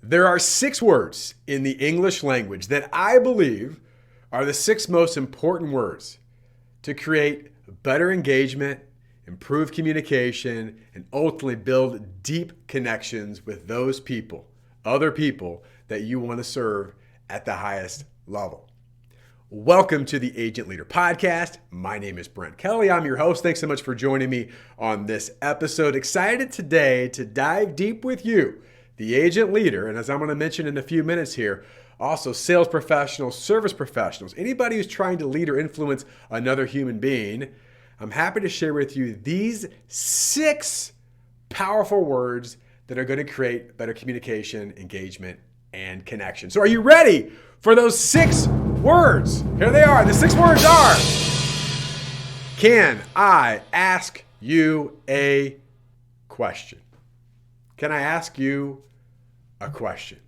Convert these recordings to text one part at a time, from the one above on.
There are 6 words in the English language that I believe are the 6 most important words to create better engagement, improve communication, and ultimately build deep connections with those people, other people that you want to serve at the highest level. Welcome to the Agent Leader Podcast. My name is Brent Kelly. I'm your host. Thanks so much for joining me on this episode. Excited today to dive deep with you, the agent leader, and as I'm going to mention in a few minutes here, also sales professionals, service professionals, anybody who's trying to lead or influence another human being. I'm happy to share with you these 6 powerful words that are going to create better communication, engagement, and connection. So are you ready for those 6 words? Here they are. The 6 words are, can I ask you a question? Can I ask you a question?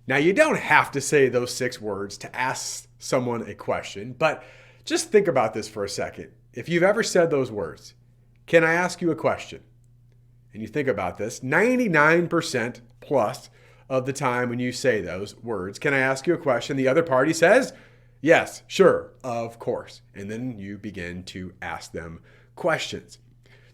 Now, you don't have to say those 6 words to ask someone a question, but just think about this for a second. If you've ever said those words, can I ask you a question? And you think about this, 99% plus of the time when you say those words, can I ask you a question? The other party says, yes, sure, of course. And then you begin to ask them questions.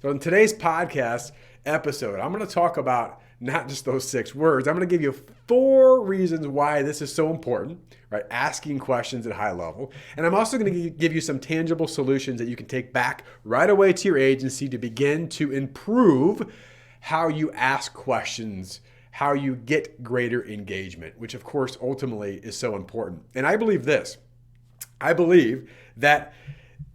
So in today's podcast episode, I'm going to talk about not just those 6 words. I'm going to give you 4 reasons why this is so important, right? Asking questions at a high level. And I'm also going to give you some tangible solutions that you can take back right away to your agency to begin to improve how you ask questions, how you get greater engagement, which of course ultimately is so important. And I believe this. I believe that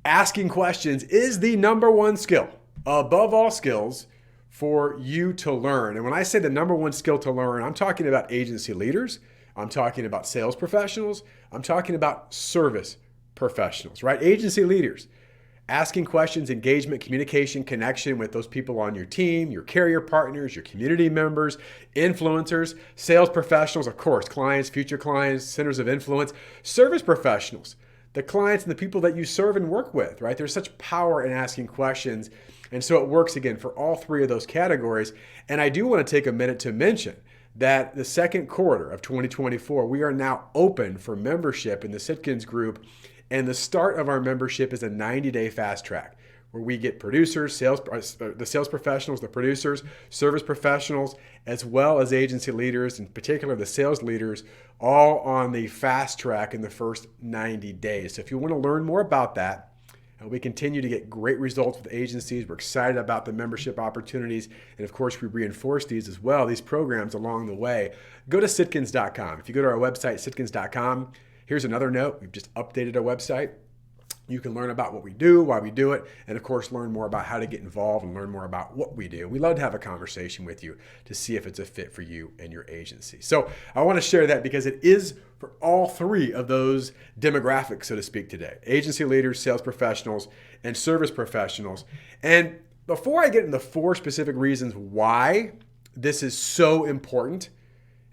asking questions is the number one skill above all skills for you to learn. And when I say the number one skill to learn, I'm talking about agency leaders. I'm talking about sales professionals. I'm talking about service professionals, right? Agency leaders. Asking questions, engagement, communication, connection with those people on your team, your carrier partners, your community members, influencers, sales professionals, of course, clients, future clients, centers of influence, service professionals, the clients and the people that you serve and work with, right? There's such power in asking questions. And so it works again for all 3 of those categories. And I do want to take a minute to mention that the second quarter of 2024, we are now open for membership in the Sitkins group. And the start of our membership is a 90-day fast track where we get producers, the sales professionals, the producers, service professionals, as well as agency leaders, in particular the sales leaders, all on the fast track in the first 90 days. So if you want to learn more about that, we continue to get great results with agencies. We're excited about the membership opportunities. And of course, we reinforce these as well, these programs along the way. Go to sitkins.com. If you go to our website, sitkins.com, here's another note. We've just updated our website. You can learn about what we do, why we do it, and of course, learn more about how to get involved and learn more about what we do. We love to have a conversation with you to see if it's a fit for you and your agency. So I want to share that because it is for all 3 of those demographics, so to speak, today. Agency leaders, sales professionals, and service professionals. And before I get into the 4 specific reasons why this is so important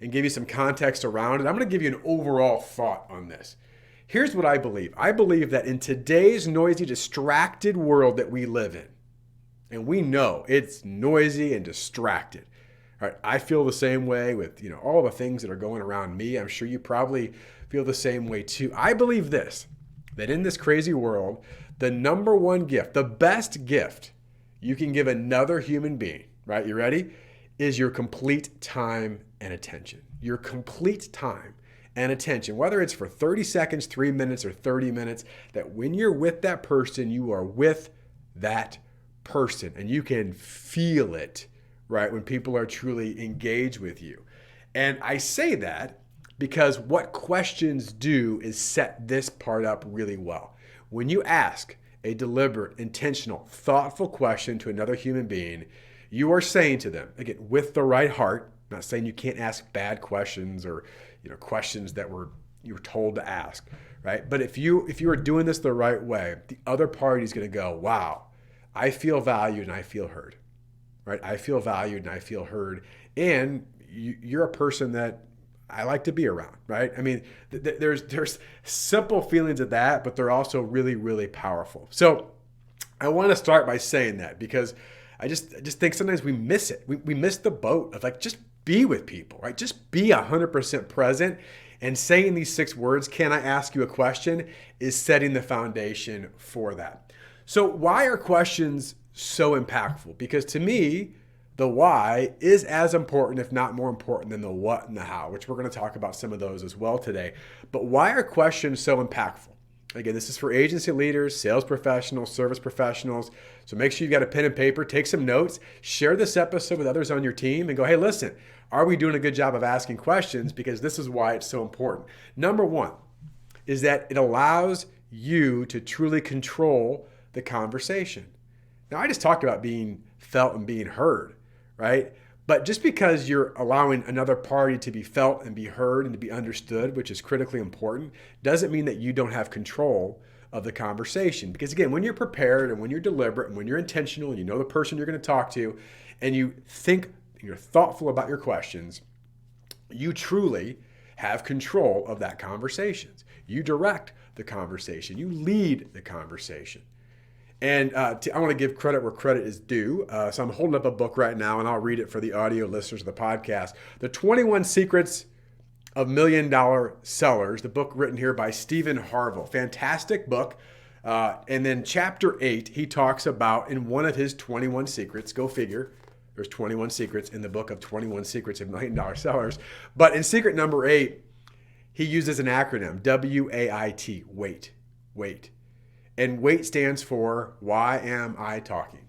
and give you some context around it, I'm going to give you an overall thought on this. Here's what I believe. I believe that in today's noisy, distracted world that we live in, and we know it's noisy and distracted. All right, I feel the same way with all the things that are going around me. I'm sure you probably feel the same way too. I believe this, that in this crazy world, the number one gift, the best gift you can give another human being, right? You ready? Is your complete time and attention. Your complete time and attention, whether it's for 30 seconds, 3 minutes, or 30 minutes, that when you're with that person, you are with that person and you can feel it, right? When people are truly engaged with you. And I say that because what questions do is set this part up really well. When you ask a deliberate, intentional, thoughtful question to another human being, you are saying to them, again, with the right heart, I'm not saying you can't ask bad questions or questions that you were told to ask, right? But if you are doing this the right way, the other party is going to go, wow, I feel valued and I feel heard, right? I feel valued and I feel heard. And you're a person that I like to be around, right? I mean, there's simple feelings of that, but they're also really, really powerful. So I want to start by saying that because I just think sometimes we miss it. We miss the boat of just be with people, right? Just be 100% present. And saying these 6 words, can I ask you a question, is setting the foundation for that. So why are questions so impactful? Because to me, the why is as important, if not more important, than the what and the how, which we're going to talk about some of those as well today. But why are questions so impactful? Again, this is for agency leaders, sales professionals, service professionals. So make sure you've got a pen and paper, take some notes, share this episode with others on your team and go, hey, listen, are we doing a good job of asking questions? Because this is why it's so important. Number 1 is that it allows you to truly control the conversation. Now, I just talked about being felt and being heard, right? But just because you're allowing another party to be felt and be heard and to be understood, which is critically important, doesn't mean that you don't have control of the conversation. Because again, when you're prepared and when you're deliberate and when you're intentional and you know the person you're going to talk to and you think, you're thoughtful about your questions, you truly have control of that conversation. You direct the conversation. You lead the conversation. And I want to give credit where credit is due. So I'm holding up a book right now, and I'll read it for the audio listeners of the podcast. The 21 Secrets of $1 Million Sellers, the book written here by Stephen Harville. Fantastic book. And then chapter 8, he talks about in one of his 21 secrets, go figure, there's 21 secrets in the book of 21 Secrets of $1 Million Sellers. But in secret number 8, he uses an acronym, WAIT, wait. And WAIT stands for, why am I talking?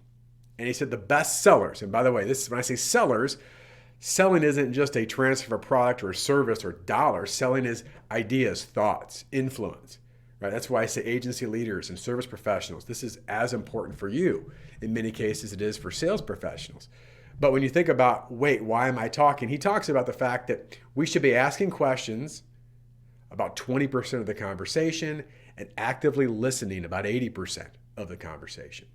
And he said the best sellers, and by the way, this is when I say sellers, selling isn't just a transfer of a product or a service or dollars. Selling is ideas, thoughts, influence, right? That's why I say agency leaders and service professionals. This is as important for you in many cases it is for sales professionals. But when you think about, wait, why am I talking? He talks about the fact that we should be asking questions about 20% of the conversation and actively listening about 80% of the conversation.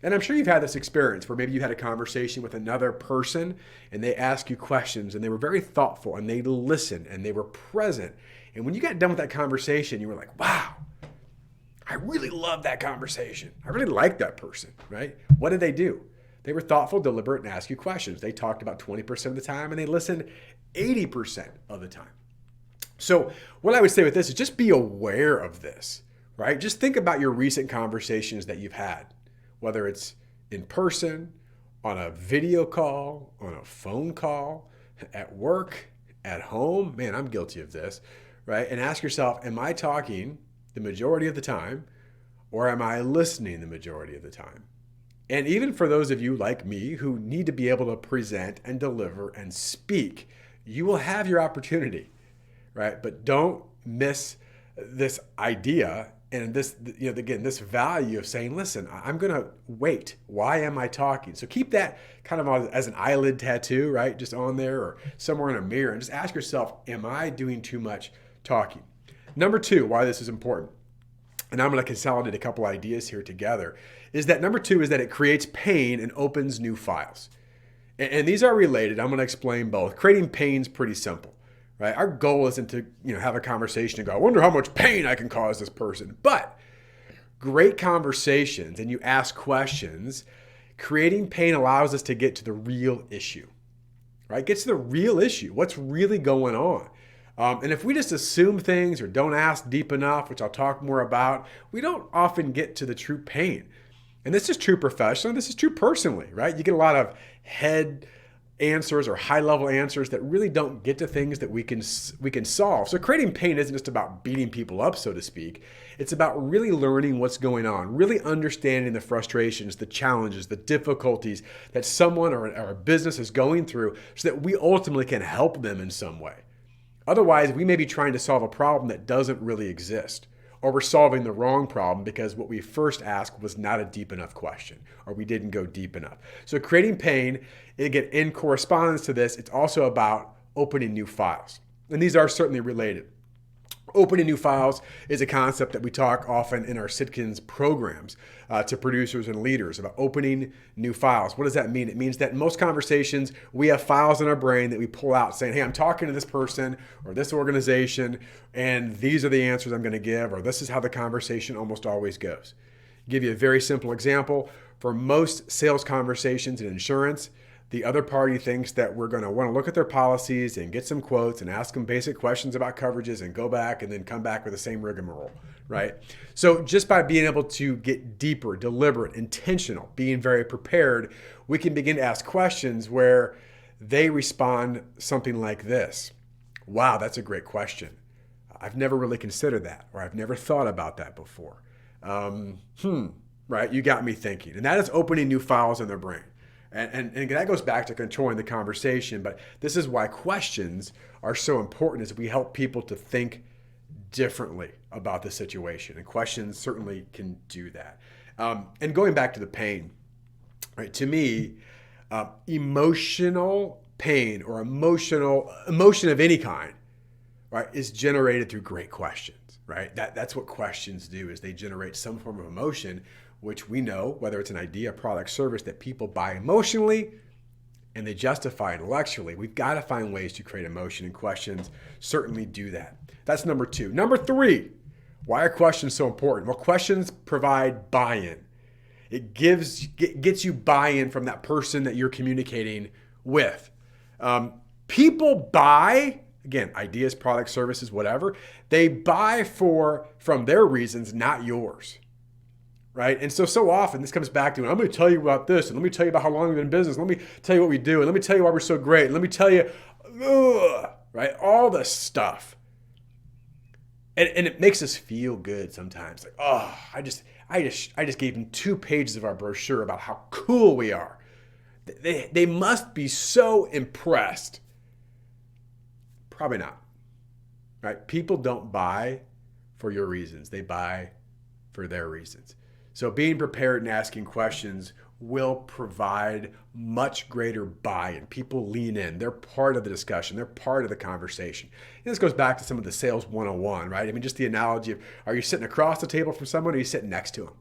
And I'm sure you've had this experience where maybe you had a conversation with another person and they asked you questions and they were very thoughtful and they listened and they were present. And when you got done with that conversation, you were like, wow, I really love that conversation. I really like that person, right? What did they do? They were thoughtful, deliberate, and asked you questions. They talked about 20% of the time and they listened 80% of the time. So what I would say with this is just be aware of this, right? Just think about your recent conversations that you've had, whether it's in person, on a video call, on a phone call, at work, at home. Man, I'm guilty of this, right? And ask yourself, am I talking the majority of the time or am I listening the majority of the time? And even for those of you like me who need to be able to present and deliver and speak, you will have your opportunity. Right? But don't miss this idea and this, again, this value of saying, listen, I'm going to wait. Why am I talking? So keep that kind of as an eyelid tattoo, right? Just on there or somewhere in a mirror and just ask yourself, am I doing too much talking? Number 2, why this is important, and I'm going to consolidate a couple ideas here together, is that number 2 is that it creates pain and opens new files. And these are related. I'm going to explain both. Creating pain is pretty simple. Right? Our goal isn't to, have a conversation and go, I wonder how much pain I can cause this person. But great conversations and you ask questions, creating pain allows us to get to the real issue, right? Get to the real issue. What's really going on? And if we just assume things or don't ask deep enough, which I'll talk more about, we don't often get to the true pain. And this is true professionally. This is true personally, right? You get a lot of head answers or high-level answers that really don't get to things that we can solve. So creating pain isn't just about beating people up, so to speak. It's about really learning what's going on, really understanding the frustrations, the challenges, the difficulties that someone or a business is going through so that we ultimately can help them in some way. Otherwise, we may be trying to solve a problem that doesn't really exist, or we're solving the wrong problem because what we first asked was not a deep enough question, or we didn't go deep enough. So creating pain, again, in correspondence to this, it's also about opening new files. And these are certainly related. Opening new files is a concept that we talk often in our Sitkins programs to producers and leaders about opening new files. What does that mean? It means that in most conversations, we have files in our brain that we pull out saying, hey, I'm talking to this person or this organization, and these are the answers I'm going to give, or this is how the conversation almost always goes. I'll give you a very simple example. For most sales conversations in insurance, the other party thinks that we're going to want to look at their policies and get some quotes and ask them basic questions about coverages and go back and then come back with the same rigmarole, right? So just by being able to get deeper, deliberate, intentional, being very prepared, we can begin to ask questions where they respond something like this. Wow, that's a great question. I've never really considered that, or I've never thought about that before. Right? You got me thinking. And that is opening new files in their brain. And that goes back to controlling the conversation. But this is why questions are so important, is we help people to think differently about the situation. And questions certainly can do that. And going back to the pain, right? To me, emotional pain or emotion of any kind, right, is generated through great questions, right? That's what questions do, is they generate some form of emotion, which we know, whether it's an idea, product, service, that people buy emotionally and they justify intellectually. We've got to find ways to create emotion, and questions certainly do that. That's number 2. Number 3, why are questions so important? Well, questions provide buy-in. It gets you buy-in from that person that you're communicating with. People buy, again, ideas, products, services, whatever. They buy from their reasons, not yours. Right? And so often this comes back to, I'm going to tell you about this, and let me tell you about how long we've been in business. Let me tell you what we do, and let me tell you why we're so great. And let me tell you, right? All this stuff. And it makes us feel good sometimes. Like, oh, I just gave them 2 pages of our brochure about how cool we are. They must be so impressed. Probably not. Right? People don't buy for your reasons. They buy for their reasons. So being prepared and asking questions will provide much greater buy-in. People lean in. They're part of the discussion. They're part of the conversation. And this goes back to some of the sales 101, right? I mean, just the analogy of, are you sitting across the table from someone, or are you sitting next to them,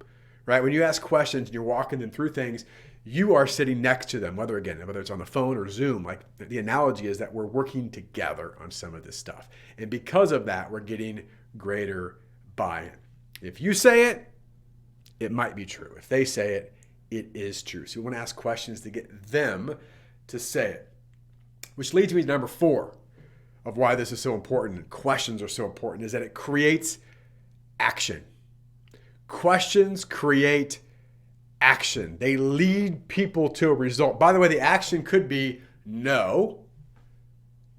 right? When you ask questions and you're walking them through things, you are sitting next to them, whether it's on the phone or Zoom. Like, the analogy is that we're working together on some of this stuff. And because of that, we're getting greater buy-in. If you say it, it might be true. If they say it, it is true. So we want to ask questions to get them to say it. Which leads me to number 4 of why this is so important, and questions are so important, is that it creates action. Questions create action. They lead people to a result. By the way, the action could be no,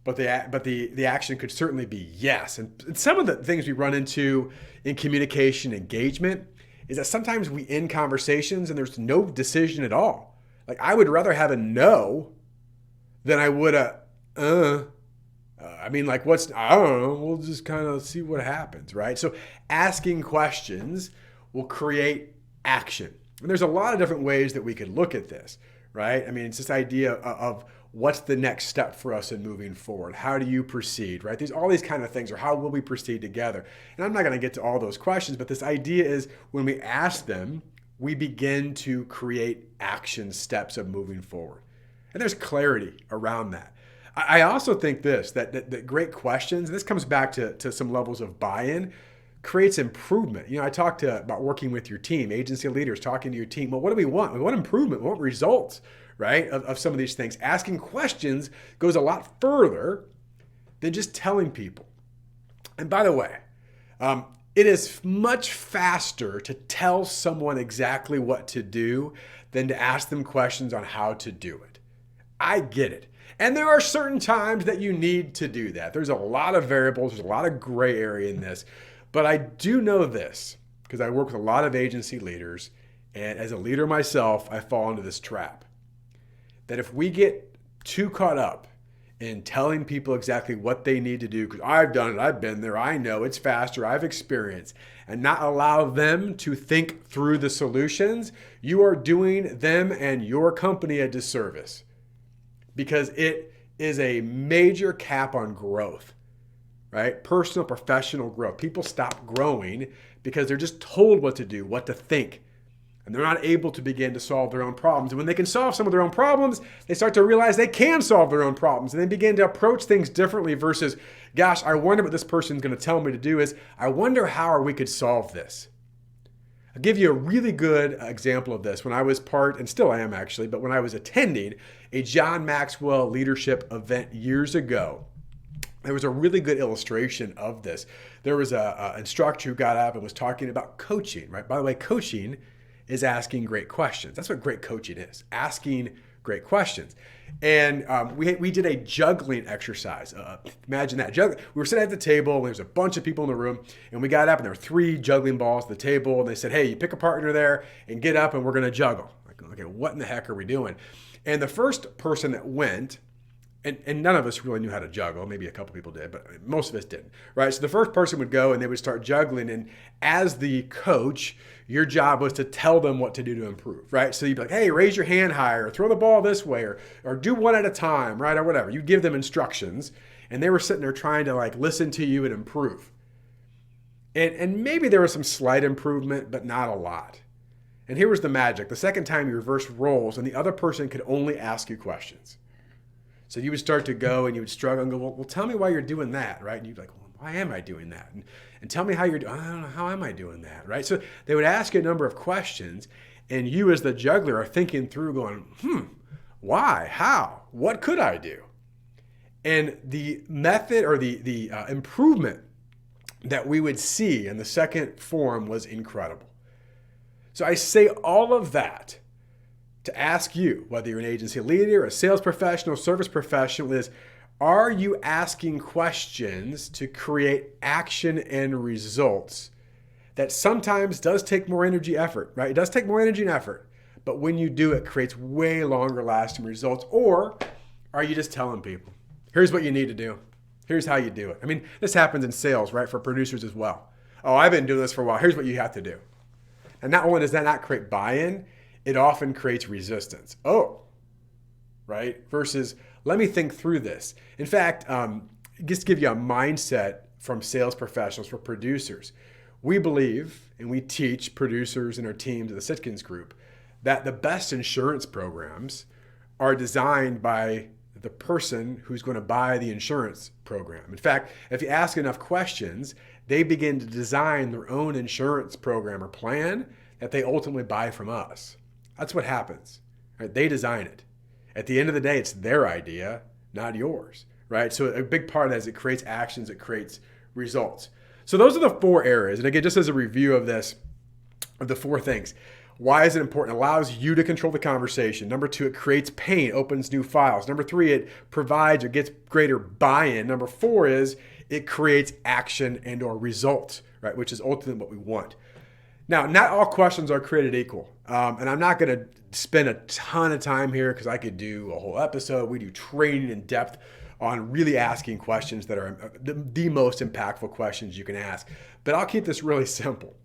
but the action could certainly be yes. And some of the things we run into in communication engagement is that sometimes we end conversations and there's no decision at all. Like, I would rather have a no than I would I don't know, we'll just kind of see what happens, right? So asking questions will create action. And there's a lot of different ways that we could look at this, right? I mean, it's this idea of what's the next step for us in moving forward? How do you proceed, right? All these kind of things, or how will we proceed together? And I'm not going to get to all those questions, but this idea is, when we ask them, we begin to create action steps of moving forward. And there's clarity around that. I also think that great questions, and this comes back to some levels of buy-in, creates improvement. I talked about working with your team, agency leaders, talking to your team. Well, what do we want? We want improvement. We want results, right? Of some of these things. Asking questions goes a lot further than just telling people. And by the way, it is much faster to tell someone exactly what to do than to ask them questions on how to do it. I get it. And there are certain times that you need to do that. There's a lot of variables. There's a lot of gray area in this. But I do know this, because I work with a lot of agency leaders, and as a leader myself, I fall into this trap. That if we get too caught up in telling people exactly what they need to do, because I've done it, I've been there, I know it's faster, I've experienced, and not allow them to think through the solutions, you are doing them and your company a disservice. Because it is a major cap on growth, right? Personal, professional growth. People stop growing because they're just told what to do, what to think. And they're not able to begin to solve their own problems. And when they can solve some of their own problems, they start to realize they can solve their own problems. And they begin to approach things differently versus, gosh, I wonder what this person's going to tell me to do, is, I wonder how we could solve this. I'll give you a really good example of this. When I was part, and still I am actually, but when I was attending a John Maxwell leadership event years ago, there was a really good illustration of this. There was an instructor who got up and was talking about coaching, right? By the way, coaching is asking great questions. That's what great coaching is, asking great questions. And we did a juggling exercise. Imagine that. We were sitting at the table, and there's a bunch of people in the room, and we got up, and there were 3 juggling balls at the table, and they said, hey, you pick a partner there and get up, and we're going to juggle. Like, okay, what in the heck are we doing? And the first person that went, and none of us really knew how to juggle. Maybe a couple people did, but most of us didn't, right? So the first person would go and they would start juggling. And as the coach, your job was to tell them what to do to improve, right? So you'd be like, hey, raise your hand higher, throw the ball this way, or do one at a time, right? Or whatever. You give them instructions, and they were sitting there trying to like listen to you and improve. And maybe there was some slight improvement, but not a lot. And here was the magic. The second time you reversed roles, and the other person could only ask you questions. So you would start to go and you would struggle and go, well, tell me why you're doing that, right? And you'd be like, well, why am I doing that? And tell me how you're doing. I don't know, how am I doing that, right? So they would ask you a number of questions, and you as the juggler are thinking through going, why, how, what could I do? And the method or the improvement that we would see in the second form was incredible. So I say all of that to ask you, whether you're an agency leader, a sales professional, service professional, is are you asking questions to create action and results that sometimes does take more energy effort, right? It does take more energy and effort, but when you do, it creates way longer lasting results. Or are you just telling people, here's what you need to do. Here's how you do it. I mean, this happens in sales, right? For producers as well. Oh, I've been doing this for a while. Here's what you have to do. And not only does that not create buy-in, it often creates resistance. Oh, right? Versus, let me think through this. In fact, just to give you a mindset from sales professionals for producers, we believe and we teach producers in our teams of the Sitkins Group that the best insurance programs are designed by the person who's going to buy the insurance program. In fact, if you ask enough questions, they begin to design their own insurance program or plan that they ultimately buy from us. That's what happens, right? They design it. At the end of the day, it's their idea, not yours, right? So a big part of that is it creates actions, it creates results. So those are the 4 areas. And again, just as a review of this, of the 4 things. Why is it important? It allows you to control the conversation. Number 2, it creates pain, opens new files. Number 3, it provides or gets greater buy-in. Number 4 is it creates action and or results, right? Which is ultimately what we want. Now, not all questions are created equal. And I'm not going to spend a ton of time here because I could do a whole episode. We do training in depth on really asking questions that are the most impactful questions you can ask. But I'll keep this really simple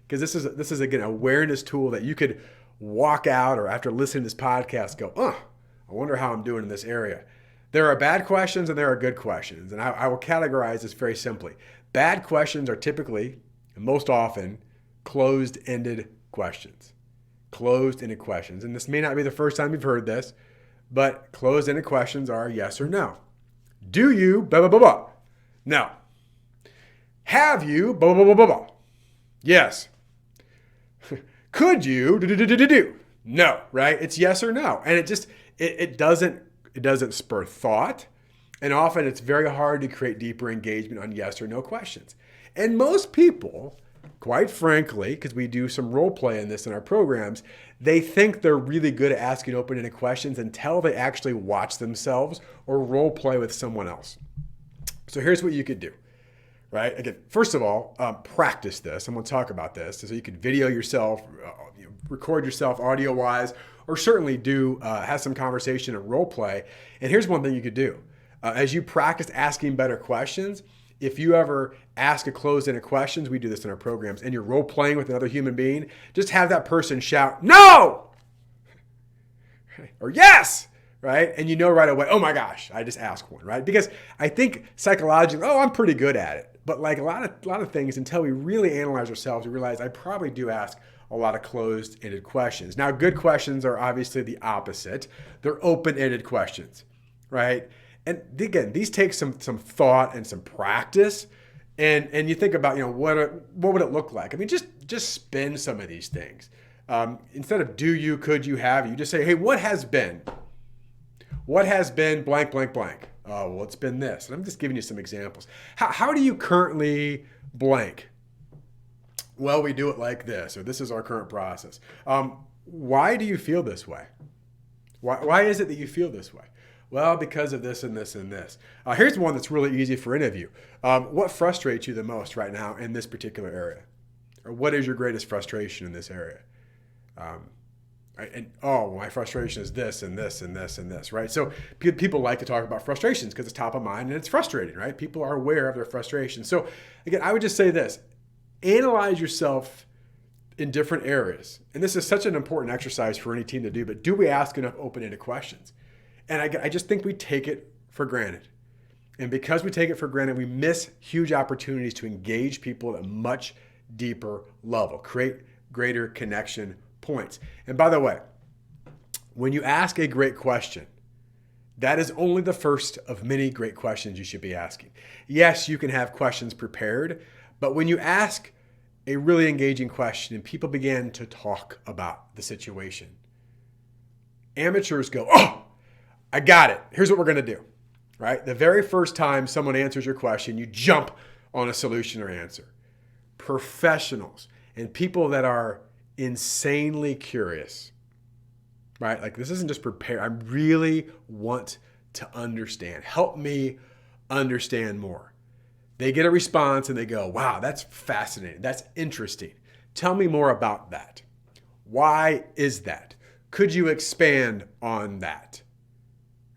because this is again, an awareness tool that you could walk out or after listening to this podcast go, I wonder how I'm doing in this area. There are bad questions and there are good questions. And I will categorize this very simply. Bad questions are typically, and most often, closed-ended questions. Closed-ended questions. And this may not be the first time you've heard this, but closed-ended questions are yes or no. Do you, blah, blah, blah, blah? No. Have you, blah, blah, blah, blah, blah? Yes. Could you, do? No, right? It's yes or no. And it doesn't spur thought. And often it's very hard to create deeper engagement on yes or no questions. And most people, quite frankly, because we do some role play in this in our programs, they think they're really good at asking open-ended questions until they actually watch themselves or role play with someone else. So here's what you could do, right? Again, first of all, practice this. I'm going to talk about this. So you could video yourself, record yourself audio-wise, or certainly do have some conversation and role play. And here's one thing you could do. As you practice asking better questions, if you ever ask a closed-ended questions, we do this in our programs, and you're role-playing with another human being, just have that person shout, no! Or yes! Right? And you know right away, oh my gosh, I just asked one, right? Because I think psychologically, I'm pretty good at it. But like a lot of things, until we really analyze ourselves, we realize I probably do ask a lot of closed-ended questions. Now, good questions are obviously the opposite. They're open-ended questions, right? And again, these take some thought and some practice. And you think about, what would it look like? I mean, just spin some of these things. Instead of do you, could you, have you, just say, hey, what has been? What has been blank, blank, blank? Oh, well, it's been this. And I'm just giving you some examples. How do you currently blank? Well, we do it like this, or this is our current process. Why do you feel this way? Why is it that you feel this way? Well, because of this and this and this. Here's one that's really easy for any of you. What frustrates you the most right now in this particular area? Or what is your greatest frustration in this area? My frustration is this and this and this and this, right? So people like to talk about frustrations because it's top of mind and it's frustrating, right? People are aware of their frustration. So again, I would just say this: analyze yourself in different areas. And this is such an important exercise for any team to do, but do we ask enough open-ended questions? And I just think we take it for granted. And because we take it for granted, we miss huge opportunities to engage people at a much deeper level, create greater connection points. And by the way, when you ask a great question, that is only the first of many great questions you should be asking. Yes, you can have questions prepared, but when you ask a really engaging question and people begin to talk about the situation, amateurs go, oh, I got it. Here's what we're going to do, right? The very first time someone answers your question, you jump on a solution or answer. Professionals and people that are insanely curious, right? Like, this isn't just prepared. I really want to understand. Help me understand more. They get a response and they go, wow, that's fascinating. That's interesting. Tell me more about that. Why is that? Could you expand on that?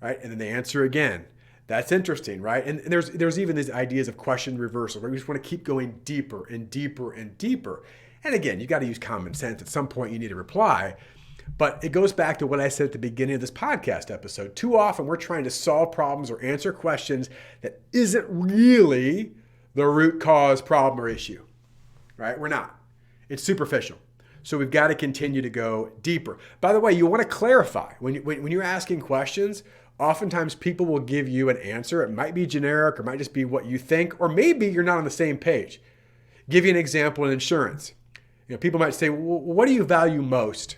Right? And then they answer again. That's interesting, right? And there's even these ideas of question reversal, where we just want to keep going deeper and deeper and deeper. And again, you got to use common sense. At some point, you need to reply. But it goes back to what I said at the beginning of this podcast episode. Too often, we're trying to solve problems or answer questions that isn't really the root cause problem or issue, right? We're not. It's superficial. So we've got to continue to go deeper. By the way, you want to clarify. When you're asking questions, oftentimes people will give you an answer. It might be generic or might just be what you think, or maybe you're not on the same page. Give you an example in insurance. People might say, well, what do you value most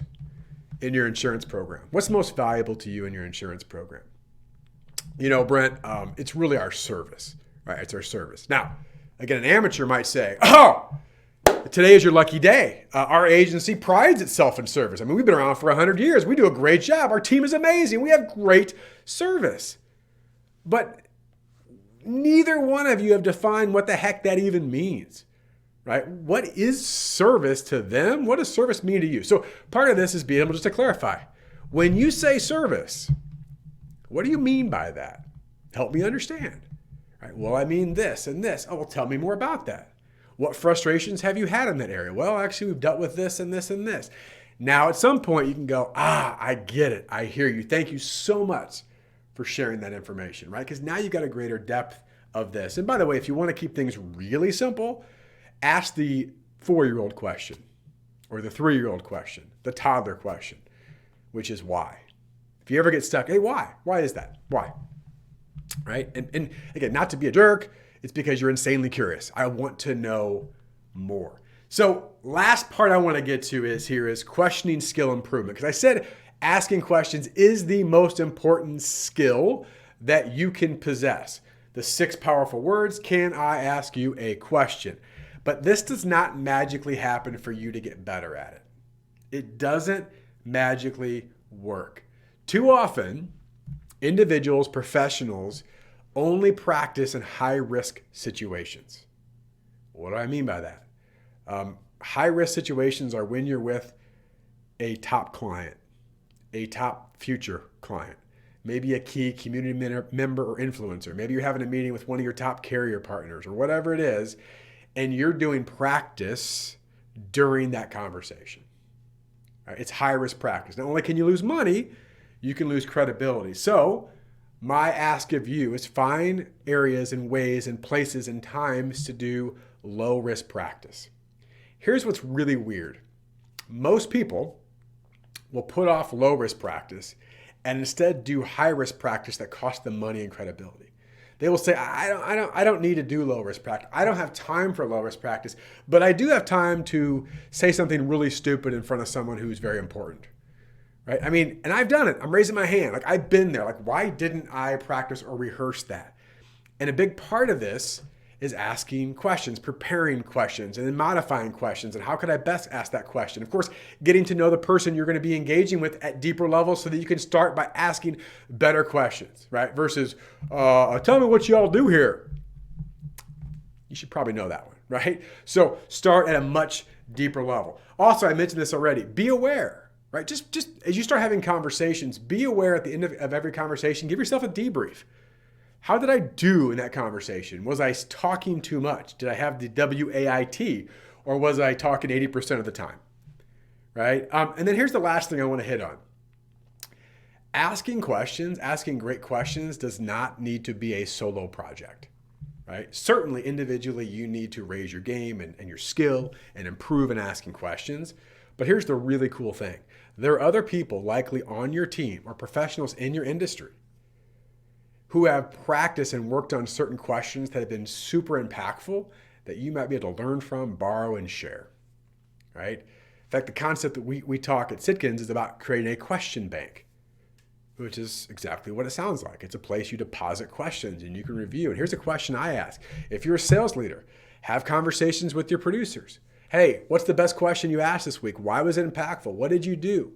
in your insurance program? What's most valuable to you in your insurance program? Brent, it's really our service, right? It's our service. Now, again, an amateur might say, oh, today is your lucky day. Our agency prides itself in service. I mean, we've been around for 100 years. We do a great job. Our team is amazing. We have great service. But neither one of you have defined what the heck that even means, right? What is service to them? What does service mean to you? So part of this is being able just to clarify. When you say service, what do you mean by that? Help me understand. Right? Well, I mean this and this. Oh, well, tell me more about that. What frustrations have you had in that area? Well, actually, we've dealt with this and this and this. Now, at some point, you can go, I get it. I hear you. Thank you so much for sharing that information, right? Because now you've got a greater depth of this. And by the way, if you want to keep things really simple, ask the 4-year-old question or the 3-year-old question, the toddler question, which is why. If you ever get stuck, hey, why? Why is that? Why? Right? And again, not to be a jerk, it's because you're insanely curious. I want to know more. So last part I want to get to is questioning skill improvement. Because I said asking questions is the most important skill that you can possess. The 6 powerful words, can I ask you a question? But this does not magically happen for you to get better at it. It doesn't magically work. Too often, individuals, professionals, only practice in high-risk situations. What do I mean by that? High-risk situations are when you're with a top client, a top future client, maybe a key community member or influencer. Maybe you're having a meeting with one of your top carrier partners or whatever it is, and you're doing practice during that conversation. Right? It's high-risk practice. Not only can you lose money, you can lose credibility. So my ask of you is find areas and ways and places and times to do low-risk practice. Here's what's really weird. Most people will put off low-risk practice and instead do high-risk practice that costs them money and credibility. They will say, I don't need to do low risk practice. I don't have time for low risk practice, but I do have time to say something really stupid in front of someone who's very important. Right? I mean, and I've done it. I'm raising my hand. Like, I've been there. Like, why didn't I practice or rehearse that? And a big part of this is asking questions, preparing questions, and then modifying questions. And how could I best ask that question? Of course, getting to know the person you're going to be engaging with at deeper levels so that you can start by asking better questions, right? Versus, tell me what y'all do here. You should probably know that one, right? So start at a much deeper level. Also, I mentioned this already. Be aware, right? Just as you start having conversations, be aware at the end of every conversation. Give yourself a debrief. How did I do in that conversation? Was I talking too much? Did I have the WAIT, or was I talking 80% of the time? Right? And then here's the last thing I want to hit on. Asking questions, asking great questions does not need to be a solo project. Right? Certainly individually you need to raise your game and your skill and improve in asking questions. But here's the really cool thing. There are other people likely on your team or professionals in your industry who have practiced and worked on certain questions that have been super impactful that you might be able to learn from, borrow, and share, right? In fact, the concept that we talk at Sitkins is about creating a question bank, which is exactly what it sounds like. It's a place you deposit questions and you can review. And here's a question I ask. If you're a sales leader, have conversations with your producers. Hey, what's the best question you asked this week? Why was it impactful? What did you do?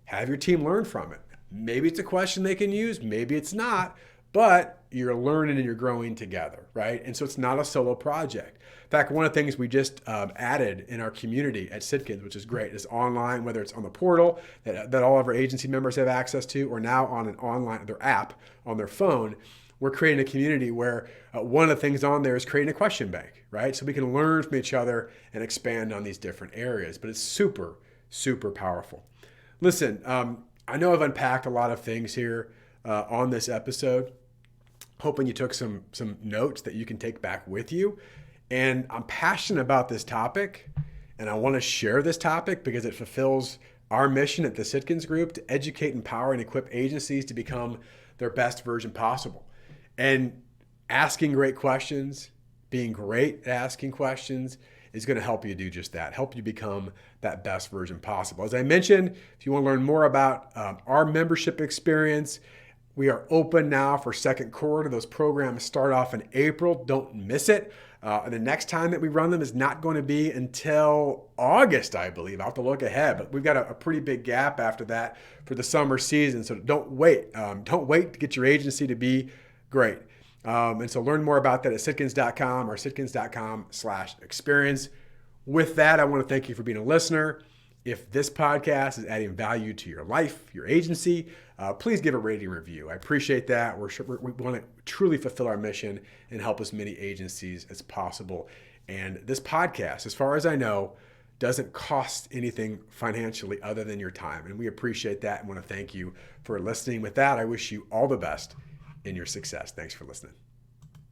Have your team learn from it. Maybe it's a question they can use, maybe it's not, but you're learning and you're growing together, right? And so it's not a solo project. In fact, one of the things we just added in our community at Sitkins, which is great, is online, whether it's on the portal that all of our agency members have access to, or now on an online, their app on their phone, we're creating a community where one of the things on there is creating a question bank, right? So we can learn from each other and expand on these different areas, but it's super, super powerful. Listen, I know I've unpacked a lot of things here on this episode. Hoping you took some notes that you can take back with you. And I'm passionate about this topic, and I want to share this topic because it fulfills our mission at the Sitkins Group to educate, empower, and equip agencies to become their best version possible. And asking great questions, being great at asking questions is going to help you do just that, help you become that best version possible. As I mentioned, if you want to learn more about our membership experience, we are open now for second quarter. Those programs start off in April. Don't miss it. And the next time that we run them is not going to be until August, I believe. I'll have to look ahead, but we've got a pretty big gap after that for the summer season. So don't wait. Don't wait to get your agency to be great. And so learn more about that at sitkins.com or sitkins.com/experience. With that, I want to thank you for being a listener. If this podcast is adding value to your life, your agency, please give a rating review. I appreciate that. We want to truly fulfill our mission and help as many agencies as possible. And this podcast, as far as I know, doesn't cost anything financially other than your time. And we appreciate that and want to thank you for listening. With that, I wish you all the best in your success. Thanks for listening.